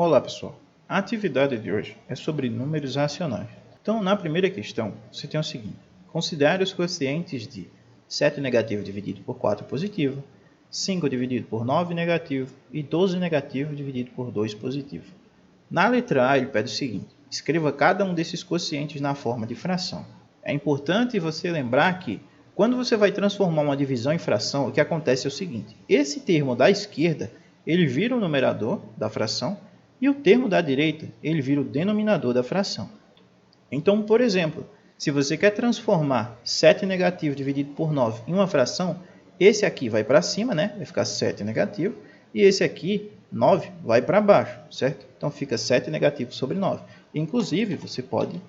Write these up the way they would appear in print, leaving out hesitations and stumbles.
Olá pessoal, a atividade de hoje é sobre números racionais. Então, na primeira questão, você tem o seguinte: considere os quocientes de 7 negativo dividido por 4 positivo, 5 dividido por 9 negativo e 12 negativo dividido por 2 positivo. Na letra A, ele pede o seguinte: escreva cada um desses quocientes na forma de fração. É importante você lembrar que, quando você vai transformar uma divisão em fração, o que acontece é o seguinte: esse termo da esquerda, ele vira o numerador da fração, e o termo da direita, ele vira o denominador da fração. Então, por exemplo, se você quer transformar 7 negativo dividido por 9 em uma fração, esse aqui vai para cima, né? Vai ficar 7 negativo, e esse aqui, 9, vai para baixo, certo? Então, fica 7 negativo sobre 9. Inclusive, você pode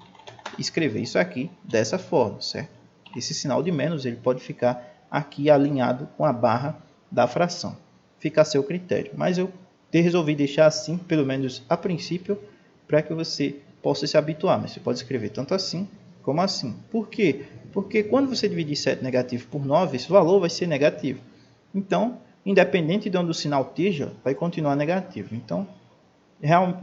escrever isso aqui dessa forma, certo? Esse sinal de menos ele pode ficar aqui alinhado com a barra da fração. Fica a seu critério, mas eu resolvi deixar assim, pelo menos a princípio, para que você possa se habituar. Mas você pode escrever tanto assim como assim. Por quê? Porque quando você dividir 7 negativo por 9, esse valor vai ser negativo. Então, independente de onde o sinal esteja, vai continuar negativo. Então,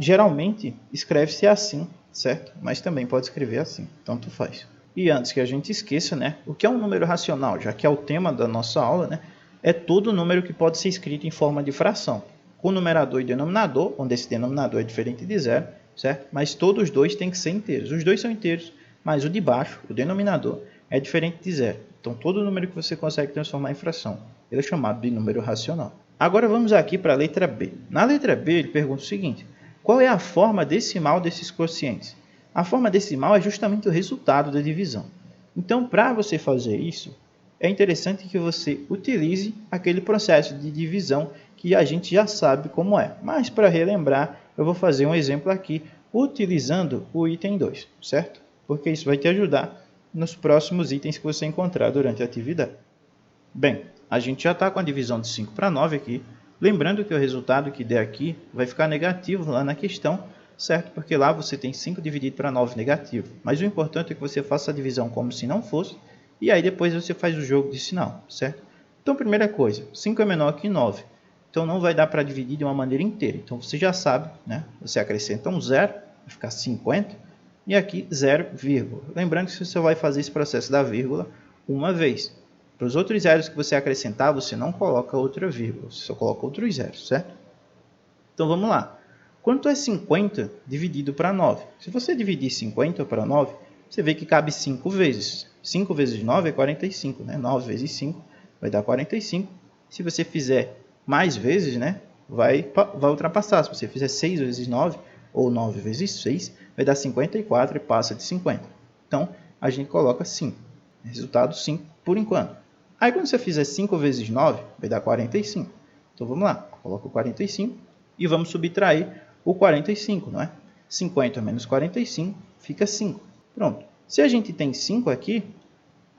geralmente, escreve-se assim, certo? Mas também pode escrever assim, tanto faz. E antes que a gente esqueça, né, o que é um número racional, já que é o tema da nossa aula, né, é todo número que pode ser escrito em forma de fração, com numerador e denominador, onde esse denominador é diferente de zero, certo? Mas todos os dois têm que ser inteiros. Os dois são inteiros, mas o de baixo, o denominador, é diferente de zero. Então, todo número que você consegue transformar em fração, ele é chamado de número racional. Agora vamos aqui para a letra B. Na letra B, ele pergunta o seguinte: qual é a forma decimal desses quocientes? A forma decimal é justamente o resultado da divisão. Então, para você fazer isso, é interessante que você utilize aquele processo de divisão que a gente já sabe como é. Mas, para relembrar, eu vou fazer um exemplo aqui utilizando o item 2, certo? Porque isso vai te ajudar nos próximos itens que você encontrar durante a atividade. Bem, a gente já está com a divisão de 5 para 9 aqui. Lembrando que o resultado que der aqui vai ficar negativo lá na questão, certo? Porque lá você tem 5 dividido para 9 negativo. Mas o importante é que você faça a divisão como se não fosse, e aí depois você faz o jogo de sinal, certo? Então, primeira coisa, 5 é menor que 9. Então, não vai dar para dividir de uma maneira inteira. Então, você já sabe, né? Você acrescenta um zero, vai ficar 50, e aqui 0, vírgula. Lembrando que você vai fazer esse processo da vírgula uma vez. Para os outros zeros que você acrescentar, você não coloca outra vírgula, você só coloca outros zeros, certo? Então vamos lá. Quanto é 50 dividido para 9? Se você dividir 50 para 9, você vê que cabe 5 vezes. 5 vezes 9 é 45, né? 9 vezes 5 vai dar 45. Se você fizer mais vezes, né, vai ultrapassar. Se você fizer 6 vezes 9 ou 9 vezes 6, vai dar 54 e passa de 50. Então, a gente coloca 5. Resultado 5 por enquanto. Aí, quando você fizer 5 vezes 9, vai dar 45. Então, vamos lá. Coloca o 45 e vamos subtrair o 45, não é? 50 menos 45 fica 5. Pronto. Se a gente tem 5 aqui,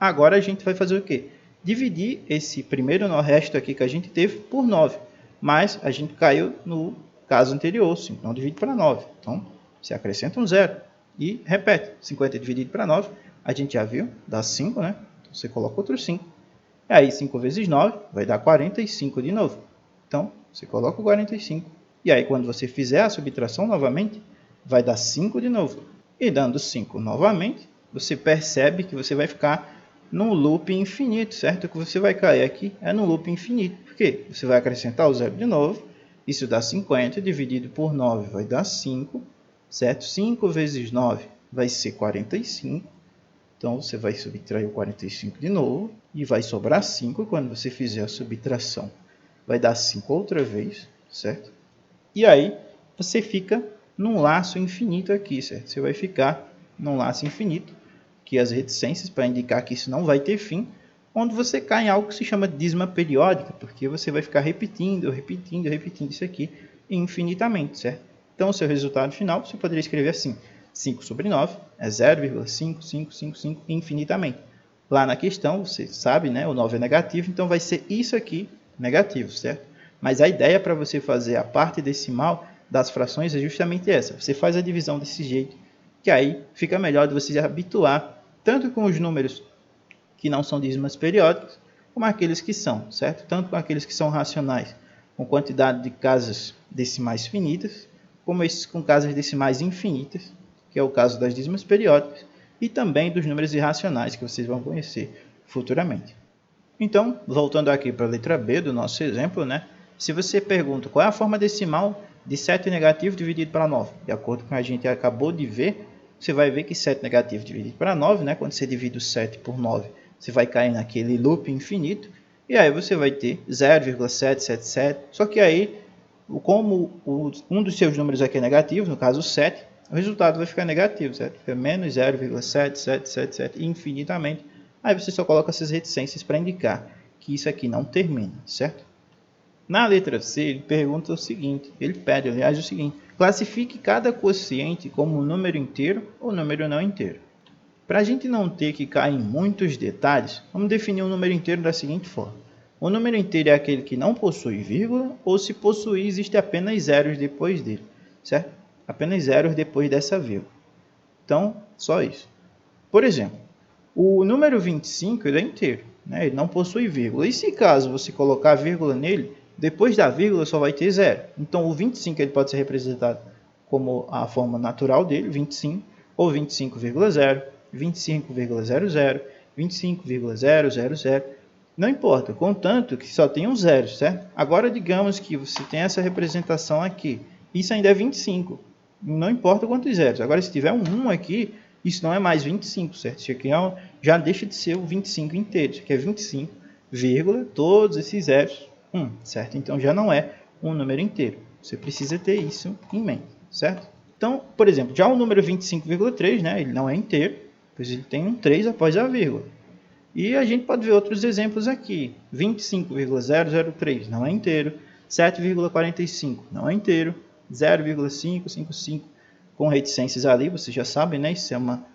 agora a gente vai fazer o quê? Dividir esse primeiro resto aqui que a gente teve por 9. Mas a gente caiu no caso anterior, 5 não divide para 9. Então, você acrescenta um zero e repete. 50 dividido para 9, a gente já viu, dá 5, né? Então, você coloca outro 5. E aí, 5 vezes 9 vai dar 45 de novo. Então, você coloca o 45. E aí, quando você fizer a subtração novamente, vai dar 5 de novo. E dando 5 novamente, você percebe que você vai ficar num loop infinito, certo? O que você vai cair aqui é num loop infinito. Por quê? Você vai acrescentar o zero de novo. Isso dá 50, dividido por 9 vai dar 5, certo? 5 vezes 9 vai ser 45. Então, você vai subtrair o 45 de novo e vai sobrar 5 quando você fizer a subtração. Vai dar 5 outra vez, certo? E aí, você fica num laço infinito aqui, certo? Você vai ficar num laço infinito, que as reticências, para indicar que isso não vai ter fim, onde você cai em algo que se chama dízima periódica, porque você vai ficar repetindo isso aqui infinitamente, certo? Então, o seu resultado final, você poderia escrever assim: 5 sobre 9 é 0,5555 infinitamente. Lá na questão, você sabe, né? O 9 é negativo, então vai ser isso aqui negativo, certo? Mas a ideia para você fazer a parte decimal das frações é justamente essa. Você faz a divisão desse jeito, que aí fica melhor de você se habituar, tanto com os números que não são dízimas periódicas, como aqueles que são, certo? Tanto com aqueles que são racionais, com quantidade de casas decimais finitas, como esses com casas decimais infinitas, que é o caso das dízimas periódicas, e também dos números irracionais, que vocês vão conhecer futuramente. Então, voltando aqui para a letra B do nosso exemplo, né? Se você pergunta qual é a forma decimal de 7 negativo dividido para 9, de acordo com o que a gente acabou de ver, você vai ver que 7 negativo dividido para 9, né? Quando você divide o 7 por 9, você vai cair naquele loop infinito, e aí você vai ter 0,777, só que aí, como um dos seus números aqui é negativo, no caso o 7, o resultado vai ficar negativo, certo? Fica menos 0,7777 infinitamente. Aí você só coloca essas reticências para indicar que isso aqui não termina, certo? Na letra C, ele pergunta o seguinte, ele pede, aliás, o seguinte: classifique cada quociente como um número inteiro ou número não inteiro. Para a gente não ter que cair em muitos detalhes, vamos definir um número inteiro da seguinte forma. O número inteiro é aquele que não possui vírgula, ou se possuir, existe apenas zeros depois dele, certo? Apenas zeros depois dessa vírgula. Então, só isso. Por exemplo, o número 25 ele é inteiro, né? Ele não possui vírgula. E se caso você colocar vírgula nele, depois da vírgula só vai ter zero. Então, o 25 ele pode ser representado como a forma natural dele, 25, ou 25,0, 25,00, 25,000, não importa, contanto que só tem um zero, certo? Agora, digamos que você tem essa representação aqui, isso ainda é 25, não importa quantos zeros. Agora, se tiver um 1 aqui, isso não é mais 25, certo? Isso aqui já deixa de ser o 25 inteiro, isso aqui é 25, todos esses zeros, 1, certo? Então, já não é um número inteiro, você precisa ter isso em mente, certo? Então, por exemplo, já o número 25,3, né, ele não é inteiro, pois ele tem um 3 após a vírgula. E a gente pode ver outros exemplos aqui. 25,003 não é inteiro, 7,45 não é inteiro, 0,555 com reticências ali, vocês já sabem, né? Isso é uma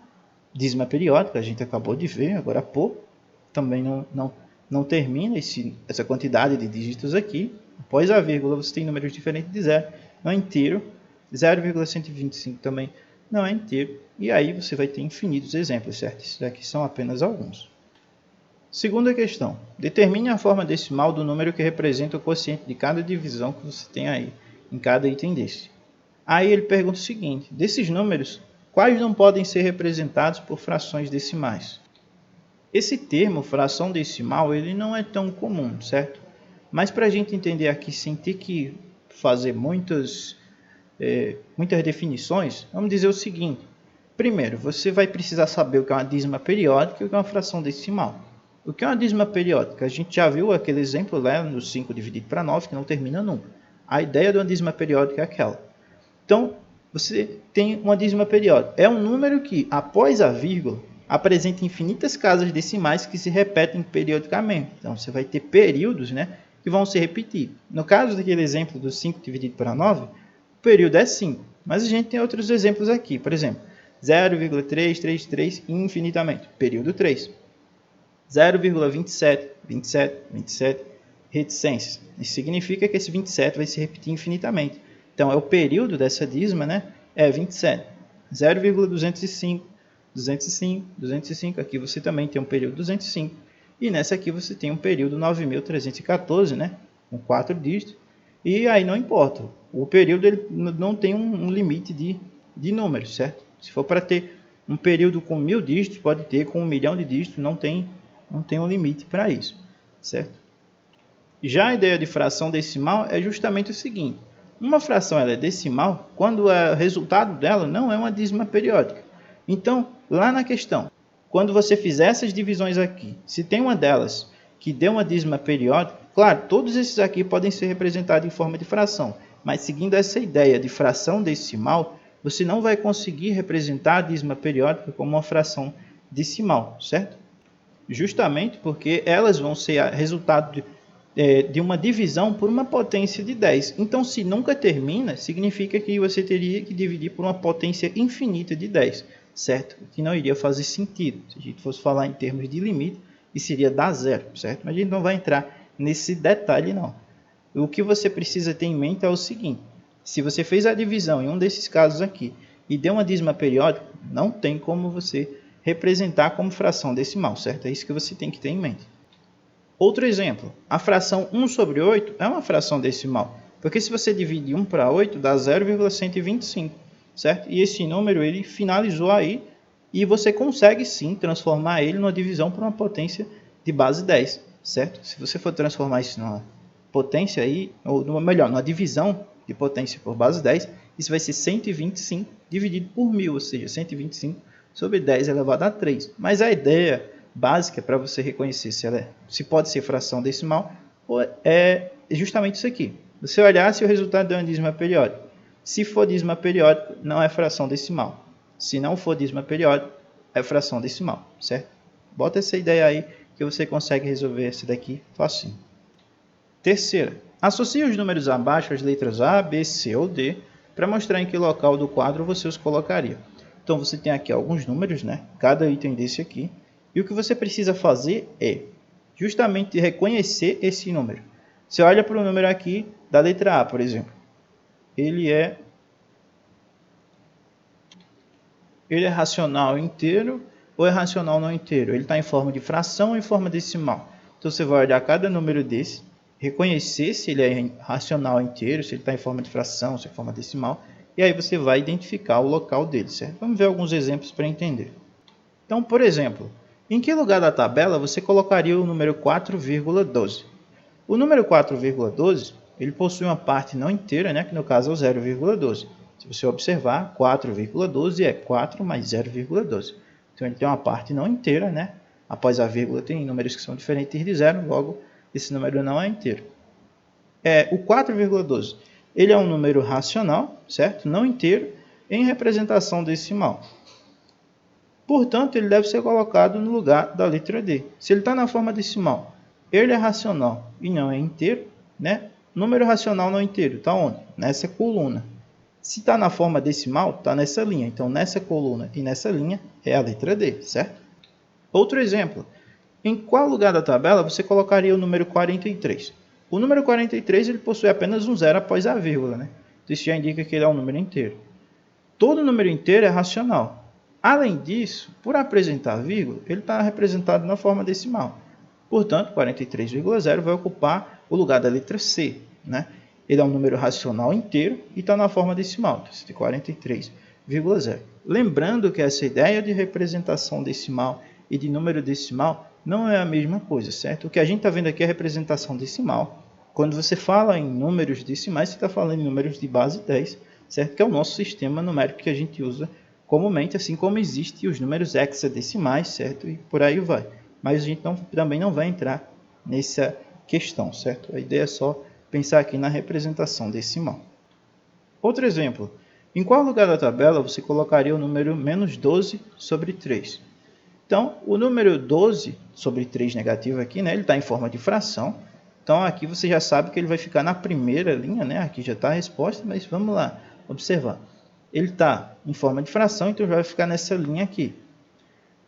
dízima periódica, a gente acabou de ver agora há pouco. Também não termina essa quantidade de dígitos aqui. Após a vírgula você tem números diferentes de zero, não é inteiro. 0,125 também não é inteiro. E aí você vai ter infinitos exemplos, certo? Esses daqui são apenas alguns. Segunda questão. Determine a forma decimal do número que representa o quociente de cada divisão que você tem aí, em cada item desse. Aí ele pergunta o seguinte: desses números, quais não podem ser representados por frações decimais? Esse termo, fração decimal, ele não é tão comum, certo? Mas para a gente entender aqui, sem ter que fazer muitas definições, vamos dizer o seguinte. Primeiro, você vai precisar saber o que é uma dízima periódica e o que é uma fração decimal. O que é uma dízima periódica? A gente já viu aquele exemplo lá no 5 dividido para 9, que não termina nunca. A ideia de uma dízima periódica é aquela. Então, você tem uma dízima periódica. É um número que, após a vírgula, apresenta infinitas casas decimais que se repetem periodicamente. Então, você vai ter períodos, né, que vão se repetir. No caso daquele exemplo do 5 dividido para 9, o período é 5. Mas a gente tem outros exemplos aqui. Por exemplo, 0,333 infinitamente, período 3. 0,27, 27, 27, reticências. Isso significa que esse 27 vai se repetir infinitamente. Então, é o período dessa dízima, né? É 27. 0,205, 205, 205. Aqui você também tem um período 205. E nessa aqui você tem um período 9.314, né? Com 4 dígitos. E aí não importa. O período ele não tem um limite de números, certo? Se for para ter um período com 1000 dígitos, pode ter com 1 milhão de dígitos, não tem um limite para isso, certo? Já a ideia de fração decimal é justamente o seguinte: uma fração ela é decimal quando o resultado dela não é uma dízima periódica. Então, lá na questão, quando você fizer essas divisões aqui, se tem uma delas que deu uma dízima periódica, claro, todos esses aqui podem ser representados em forma de fração, mas seguindo essa ideia de fração decimal, você não vai conseguir representar a dízima periódica como uma fração decimal, certo? Justamente porque elas vão ser resultado de uma divisão por uma potência de 10. Então, se nunca termina, significa que você teria que dividir por uma potência infinita de 10, certo? O que não iria fazer sentido. Se a gente fosse falar em termos de limite, isso iria dar zero, certo? Mas a gente não vai entrar nesse detalhe, não. O que você precisa ter em mente é o seguinte: se você fez a divisão em um desses casos aqui e deu uma dízima periódica, não tem como você representar como fração decimal, certo? É isso que você tem que ter em mente. Outro exemplo, a fração 1 sobre 8 é uma fração decimal, Porque se você divide 1 para 8, dá 0,125, certo? E esse número ele finalizou aí e você consegue sim transformar ele numa divisão por uma potência de base 10, certo? Se você for transformar isso numa potência aí, ou melhor, numa divisão de potência por base 10, isso vai ser 125 dividido por 1000, ou seja, 125 sobre 10 elevado a 3. Mas a ideia básica para você reconhecer se pode ser fração decimal é justamente isso aqui. Você olhar se o resultado de uma dízima periódica. Se for dízima periódica, não é fração decimal. Se não for dízima periódica, é fração decimal, certo? Bota essa ideia aí que você consegue resolver essa daqui facinho. Terceira, associe os números abaixo às letras A, B, C ou D para mostrar em que local do quadro você os colocaria. Então você tem aqui alguns números, né? Cada item desse aqui. E o que você precisa fazer é justamente reconhecer esse número. Você olha para o número aqui da letra A, por exemplo. Ele é racional inteiro ou é racional não inteiro? Ele está em forma de fração ou em forma decimal? Então você vai olhar cada número desse, reconhecer se ele é racional inteiro, se ele está em forma de fração, se é em forma decimal, e aí você vai identificar o local dele, certo? Vamos ver alguns exemplos para entender. Então, por exemplo, em que lugar da tabela você colocaria o número 4,12? O número 4,12 ele possui uma parte não inteira, né, que no caso é o 0,12. Se você observar, 4,12 é 4 mais 0,12. Então ele tem uma parte não inteira, né? Após a vírgula tem números que são diferentes de zero, logo esse número não é inteiro. O 4,12 ele é um número racional, certo? Não inteiro, em representação decimal. Portanto, ele deve ser colocado no lugar da letra D. Se ele está na forma decimal, ele é racional e não é inteiro, né? Número racional não inteiro, está onde? Nessa coluna. Se está na forma decimal, está nessa linha. Então, nessa coluna e nessa linha é a letra D, certo? Outro exemplo. Em qual lugar da tabela você colocaria o número 43? O número 43 ele possui apenas um zero após a vírgula, né? Então, isso já indica que ele é um número inteiro. Todo número inteiro é racional. Além disso, por apresentar vírgula, ele está representado na forma decimal. Portanto, 43,0 vai ocupar o lugar da letra C, né? Ele é um número racional inteiro e está na forma decimal, de 43,0. Lembrando que essa ideia de representação decimal e de número decimal não é a mesma coisa, certo? O que a gente está vendo aqui é a representação decimal. Quando você fala em números decimais, você está falando em números de base 10, certo? Que é o nosso sistema numérico que a gente usa comumente, assim como existem os números hexadecimais, certo? E por aí vai. Mas a gente também não vai entrar nessa questão, certo? A ideia é só pensar aqui na representação decimal. Outro exemplo. Em qual lugar da tabela você colocaria o número menos 12 sobre 3? Então, o número 12 sobre 3 negativo aqui, né, ele está em forma de fração. Então, aqui você já sabe que ele vai ficar na primeira linha, né? Aqui já está a resposta, mas vamos lá observar. Ele está em forma de fração, então já vai ficar nessa linha aqui.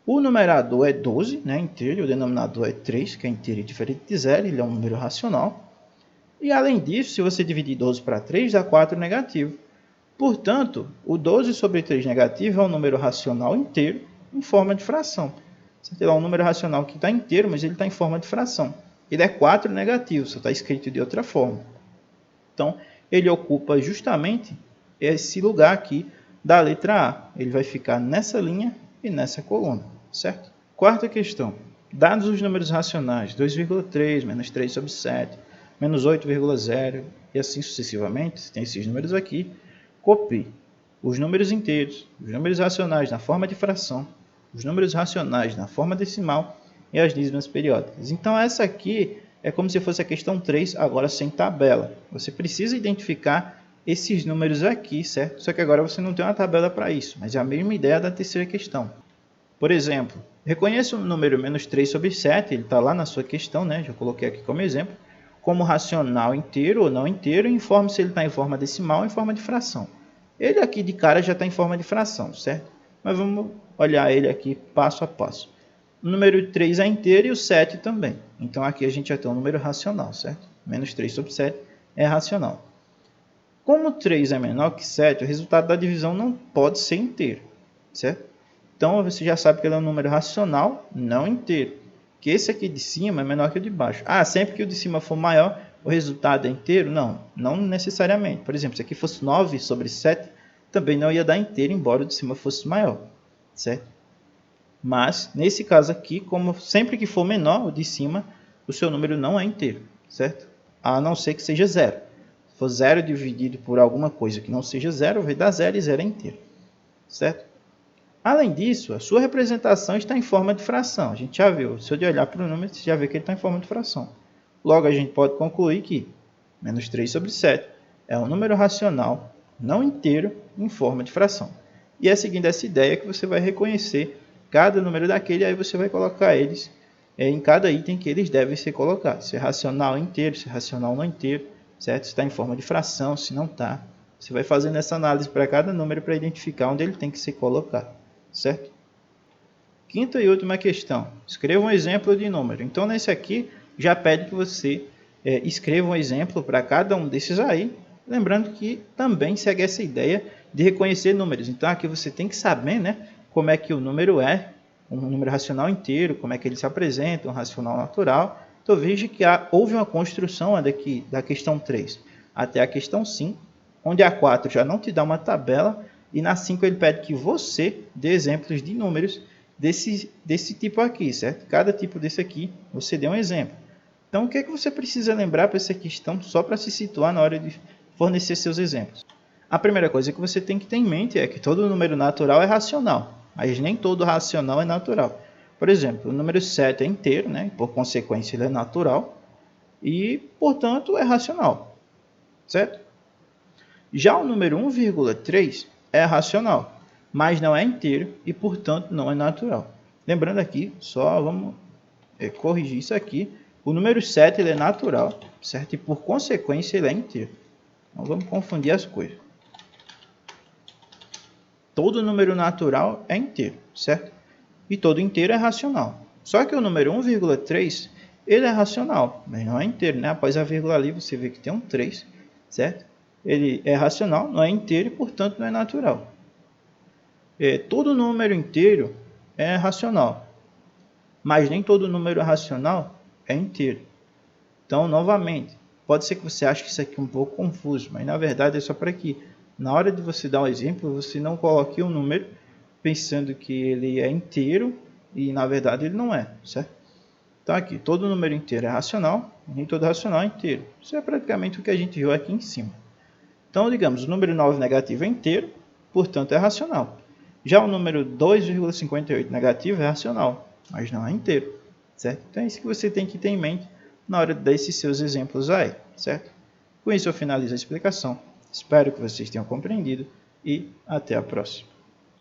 O numerador é 12, né, inteiro, e o denominador é 3, que é inteiro e diferente de zero, ele é um número racional. E além disso, se você dividir 12 para 3, dá 4 negativo. Portanto, o 12 sobre 3 negativo é um número racional inteiro em forma de fração. Você tem lá um número racional que está inteiro, mas ele está em forma de fração. Ele é 4 negativo, só está escrito de outra forma. Então, ele ocupa justamente esse lugar aqui da letra A. Ele vai ficar nessa linha e nessa coluna, certo? Quarta questão. Dados os números racionais, 2,3, menos 3 sobre 7, menos 8,0 e assim sucessivamente, você tem esses números aqui, copie os números inteiros, os números racionais na forma de fração, os números racionais na forma decimal e as dízimas periódicas. Então essa aqui é como se fosse a questão 3, agora sem tabela. Você precisa identificar esses números aqui, certo? Só que agora você não tem uma tabela para isso, mas é a mesma ideia da terceira questão. Por exemplo, reconheça o número menos 3 sobre 7, ele está lá na sua questão, né? Já coloquei aqui como exemplo, como racional inteiro ou não inteiro, e informe se ele está em forma decimal ou em forma de fração. Ele aqui de cara já está em forma de fração, certo? Mas vamos olhar ele aqui passo a passo. O número 3 é inteiro e o 7 também. Então aqui a gente já tem um número racional, certo? Menos 3 sobre 7 é racional. Como 3 é menor que 7, o resultado da divisão não pode ser inteiro, certo? Então você já sabe que ele é um número racional não inteiro. Que esse aqui de cima é menor que o de baixo. Sempre que o de cima for maior, o resultado é inteiro? Não, não necessariamente. Por exemplo, se aqui fosse 9 sobre 7, também não ia dar inteiro, embora o de cima fosse maior, certo? Mas, nesse caso aqui, como sempre que for menor o de cima, o seu número não é inteiro, certo? A não ser que seja zero. Se for 0 dividido por alguma coisa que não seja zero, vai dar zero e zero é inteiro, certo? Além disso, a sua representação está em forma de fração. A gente já viu, se eu olhar para o número, você já vê que ele está em forma de fração. Logo, a gente pode concluir que menos 3 sobre 7 é um número racional não inteiro em forma de fração. E é seguindo essa ideia que você vai reconhecer cada número daquele, aí você vai colocar eles em cada item que eles devem ser colocados. Se é racional inteiro, se é racional não inteiro, certo? Se está em forma de fração, se não está. Você vai fazendo essa análise para cada número para identificar onde ele tem que ser colocado, certo? Quinta e última questão. Escreva um exemplo de número. Então, nesse aqui, já pede que você escreva um exemplo para cada um desses aí. Lembrando que também segue essa ideia de reconhecer números. Então, aqui você tem que saber, né, como é que o número é, um número racional inteiro, como é que ele se apresenta, um racional natural. Então, veja que houve uma construção daqui, da questão 3 até a questão 5, onde a 4 já não te dá uma tabela, e na 5 ele pede que você dê exemplos de números desse tipo aqui, certo? Cada tipo desse aqui, você dê um exemplo. Então, o que é que você precisa lembrar para essa questão, só para se situar na hora de fornecer seus exemplos? A primeira coisa que você tem que ter em mente é que todo número natural é racional, mas nem todo racional é natural. Por exemplo, o número 7 é inteiro, né? Por consequência, ele é natural e, portanto, é racional, certo? Já o número 1,3 é racional, mas não é inteiro e, portanto, não é natural. Lembrando aqui, só vamos corrigir isso aqui. O número 7 ele é natural, certo? E, por consequência, ele é inteiro. Não vamos confundir as coisas. Todo número natural é inteiro, certo? E todo inteiro é racional. Só que o número 1,3, ele é racional, mas não é inteiro, né? Após a vírgula ali, você vê que tem um 3, certo? Ele é racional, não é inteiro e, portanto, não é natural. Todo número inteiro é racional, mas nem todo número racional é inteiro. Então, novamente, pode ser que você ache que isso aqui é um pouco confuso, mas na verdade é só para que, na hora de você dar um exemplo, você não coloque um número pensando que ele é inteiro e, na verdade, ele não é, certo? Então, aqui, todo número inteiro é racional, nem todo racional é inteiro. Isso é praticamente o que a gente viu aqui em cima. Então, digamos, o número 9 negativo é inteiro, portanto, é racional. Já o número 2,58 negativo é racional, mas não é inteiro, certo? Então, é isso que você tem que ter em mente na hora desses seus exemplos aí, certo? Com isso, eu finalizo a explicação. Espero que vocês tenham compreendido e até a próxima.